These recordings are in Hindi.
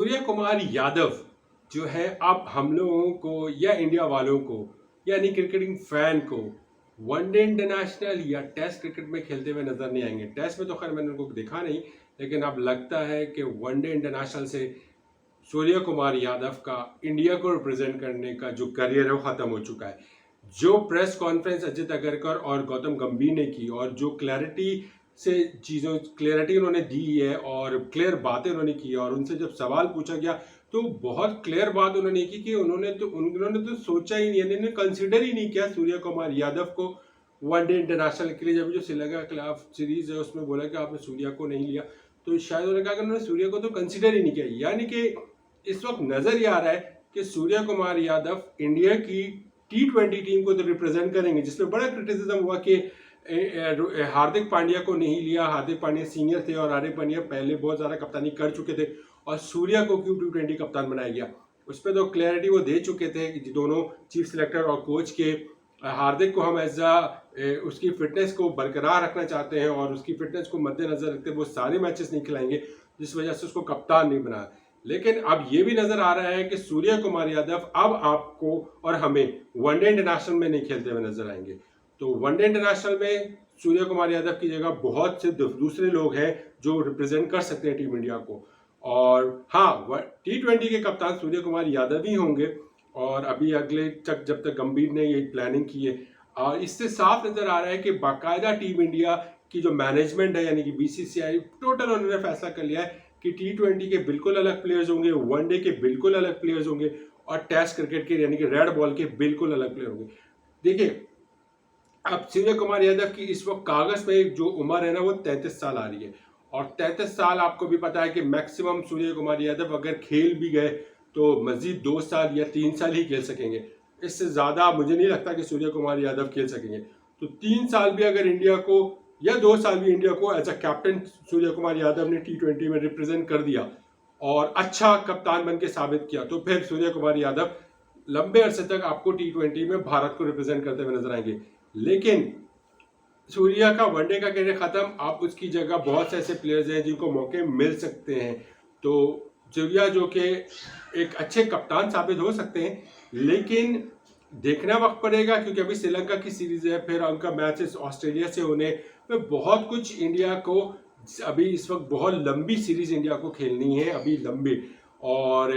सूर्य कुमार यादव जो है अब हम लोगों को या इंडिया वालों को यानी क्रिकेटिंग फैन को वनडे इंटरनेशनल या टेस्ट क्रिकेट में खेलते हुए नजर नहीं आएंगे। टेस्ट में तो खैर मैंने उनको देखा नहीं, लेकिन अब लगता है कि वनडे इंटरनेशनल से सूर्य कुमार यादव का इंडिया को रिप्रेजेंट करने का जो करियर है वो खत्म हो चुका है। जो प्रेस कॉन्फ्रेंस अजित अगरकर और गौतम गंभीर ने की और जो क्लैरिटी उन्होंने दी है और क्लियर बातें उन्होंने की और उनसे जब सवाल पूछा गया तो बहुत क्लियर बात उन्होंने की कि उन्होंने तो सोचा ही नहीं, उन्होंने कंसिडर ही नहीं किया सूर्य कुमार यादव को वनडे इंटरनेशनल के लिए। जब जो श्रीलंका के खिलाफ सीरीज है उसमें बोला कि आपने सूर्या को नहीं लिया, तो शायद उन्होंने कहा कि उन्होंने सूर्य को तो कंसिडर ही नहीं किया। यानी कि इस वक्त नजर ही आ रहा है कि सूर्य कुमार यादव इंडिया की T20 टीम को तो रिप्रेजेंट करेंगे, जिसमें बड़ा क्रिटिसिज्म हुआ कि हार्दिक पांड्या को नहीं लिया। हार्दिक पांड्या सीनियर थे और हार्दिक पांड्या पहले बहुत ज़्यादा कप्तानी कर चुके थे और सूर्या को क्यों T20 कप्तान बनाया गया, उस पर तो क्लैरिटी वो दे चुके थे कि दोनों चीफ सिलेक्टर और कोच के हार्दिक को हम उसकी फिटनेस को बरकरार रखना चाहते हैं और उसकी फिटनेस को मद्देनजर रखते वो सारे मैचेस नहीं खिलाएंगे, जिस वजह से उसको कप्तान नहीं बनाया। लेकिन अब ये भी नजर आ रहा है कि सूर्य कुमार यादव अब आपको और हमें वनडे इंटरनेशनल में नहीं खेलते हुए नजर आएंगे। तो वनडे इंटरनेशनल में सूर्य कुमार यादव की जगह बहुत से दूसरे लोग हैं जो रिप्रेजेंट कर सकते हैं टीम इंडिया को। और हाँ, T20 के कप्तान सूर्य कुमार यादव ही होंगे और अभी अगले तक जब तक गंभीर ने ये प्लानिंग की है। और इससे साफ नजर आ रहा है कि बाकायदा टीम इंडिया की जो मैनेजमेंट है यानी कि BCCI टोटल उन्होंने फैसला कर लिया है कि T20 के बिल्कुल अलग प्लेयर्स होंगे, वनडे के बिल्कुल अलग प्लेयर्स होंगे और टेस्ट क्रिकेट के यानी कि रेड बॉल के बिल्कुल अलग प्लेयर होंगे। देखिए, अब सूर्य कुमार यादव की इस वक्त कागज पे जो उम्र है ना वो 33 साल आ रही है और 33 साल आपको भी पता है कि मैक्सिमम सूर्य कुमार यादव अगर खेल भी गए तो मजीद 2 साल या 3 साल ही खेल सकेंगे। इससे ज़्यादा मुझे नहीं लगता कि सूर्य कुमार यादव खेल सकेंगे। तो 3 साल भी अगर इंडिया को या 2 साल भी इंडिया को as a captain Surya Kumar Yadav ने T20 में रिप्रेजेंट कर दिया और अच्छा कप्तान बन के साबित किया, तो फिर सूर्य कुमार यादव लंबे अरसे तक आपको T20 में भारत को रिप्रेजेंट करते हुए नजर आएंगे। लेकिन सूर्या का वनडे का करियर खत्म, आप उसकी जगह बहुत से ऐसे प्लेयर्स हैं जिनको मौके मिल सकते हैं। तो सूर्या जो कि एक अच्छे कप्तान साबित हो सकते हैं, लेकिन देखना वक्त पड़ेगा क्योंकि अभी श्रीलंका की सीरीज है, फिर उनका मैचेस ऑस्ट्रेलिया से होने में बहुत कुछ इंडिया को अभी इस वक्त बहुत लंबी सीरीज इंडिया को खेलनी है अभी लंबी, और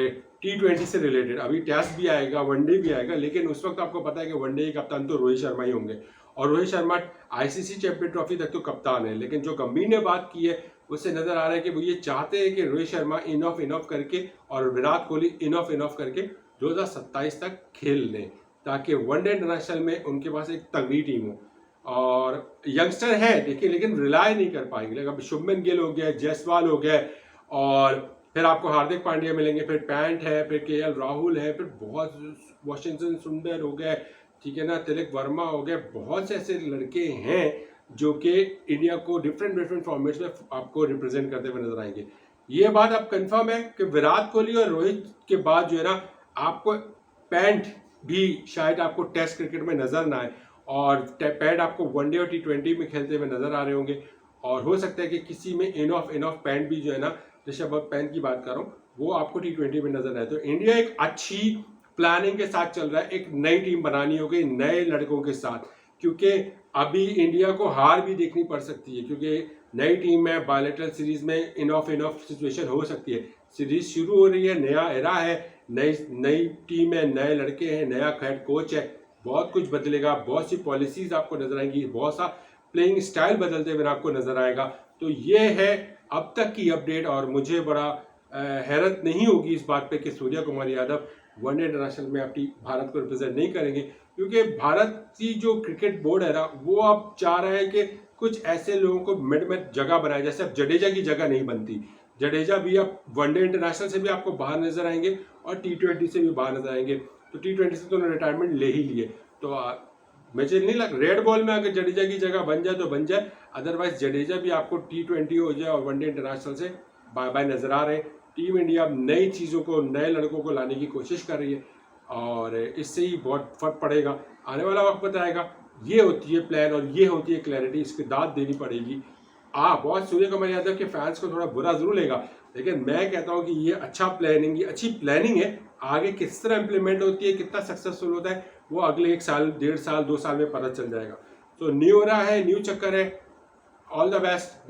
T20 से रिलेटेड अभी टेस्ट भी आएगा, वनडे भी आएगा। लेकिन उस वक्त आपको पता है कि वनडे के कप्तान तो रोहित शर्मा ही होंगे और Rohit Sharma ICC champion trophy तक तो कप्तान है। लेकिन जो गंभीर ने बात की है उससे नजर आ रहा है कि वो ये चाहते हैं कि रोहित शर्मा इनऑफ करके और विराट कोहली इनऑफ करके 2027 तक खेल लें ताकि वनडे इंटरनेशनल में उनके पास एक तगड़ी टीम हो। और यंगस्टर है देखिए, लेकिन रिलाय नहीं कर पाएंगे। अब शुभमन गिल हो गया, जायसवाल हो गया और फिर आपको हार्दिक पांड्या मिलेंगे, फिर पैंट है, फिर KL राहुल है, फिर बहुत वाशिंगटन सुंदर हो गए, ठीक है ना, तिलक वर्मा हो गए। बहुत से ऐसे लड़के हैं जो कि इंडिया को डिफरेंट फॉर्मेट्स में आपको रिप्रेजेंट करते हुए नजर आएंगे। ये बात अब कंफर्म है कि विराट कोहली और रोहित के बाद जो है ना आपको पैंट भी शायद आपको टेस्ट क्रिकेट में नजर ना आए और पैंट आपको वनडे और T20 में खेलते हुए नजर आ रहे होंगे। और हो सकता है कि किसी में इनऑफ पैंट भी जो है ना, ऋषभ पैंट की बात कर रहा हूँ, वो आपको T20 में नजर आए। तो इंडिया एक अच्छी प्लानिंग के साथ चल रहा है, एक नई टीम बनानी होगी नए लड़कों के साथ, क्योंकि अभी इंडिया को हार भी देखनी पड़ सकती है क्योंकि नई टीम में बायलैटरल सीरीज में इनऑफ सिचुएशन हो सकती है। सीरीज शुरू हो रही है, नया एरा है, नई टीम है, नए लड़के हैं, नया हेड कोच है, बहुत कुछ बदलेगा, बहुत सी पॉलिसीज आपको नजर आएंगी, बहुत सा प्लेइंग स्टाइल बदलते हुए आपको नजर आएगा। तो ये है अब तक की अपडेट और मुझे बड़ा हैरत नहीं होगी इस बात पे कि सूर्य कुमार यादव वनडे इंटरनेशनल में अपनी भारत को रिप्रेजेंट नहीं करेंगे, क्योंकि भारत की जो क्रिकेट बोर्ड है ना वो अब चाह रहा है कि कुछ ऐसे लोगों को मिड में जगह बनाए। जैसे अब जडेजा की जगह नहीं बनती, जडेजा भी अब वनडे इंटरनेशनल से भी आपको बाहर नजर आएंगे और T20 से भी बाहर नजर आएंगे। तो T20 से तो उन्होंने रिटायरमेंट ले ही लिए। तो मुझे नहीं लग रेड बॉल में अगर जडेजा की जगह बन जाए तो बन जाए, अदरवाइज जडेजा भी आपको T20 हो जाए और वनडे इंटरनेशनल से बाय बाय नजर आ रहे हैं। टीम इंडिया नई चीज़ों को, नए लड़कों को लाने की कोशिश कर रही है और इससे ही बहुत फर्क पड़ेगा। आने वाला वक्त बताएगा। ये होती है प्लान और ये होती है क्लैरिटी, इसकी दाद देनी पड़ेगी। बहुत सूर्य कुमार यादव के फैंस को थोड़ा बुरा जरूर लेगा, लेकिन मैं कहता हूँ कि ये अच्छी प्लानिंग है। आगे किस तरह इम्प्लीमेंट होती है, कितना सक्सेसफुल होता है, वो अगले 1 साल, 1.5 साल, 2 साल में पता चल जाएगा। तो न्यू हो रहा है, न्यू चक्कर है। All the best.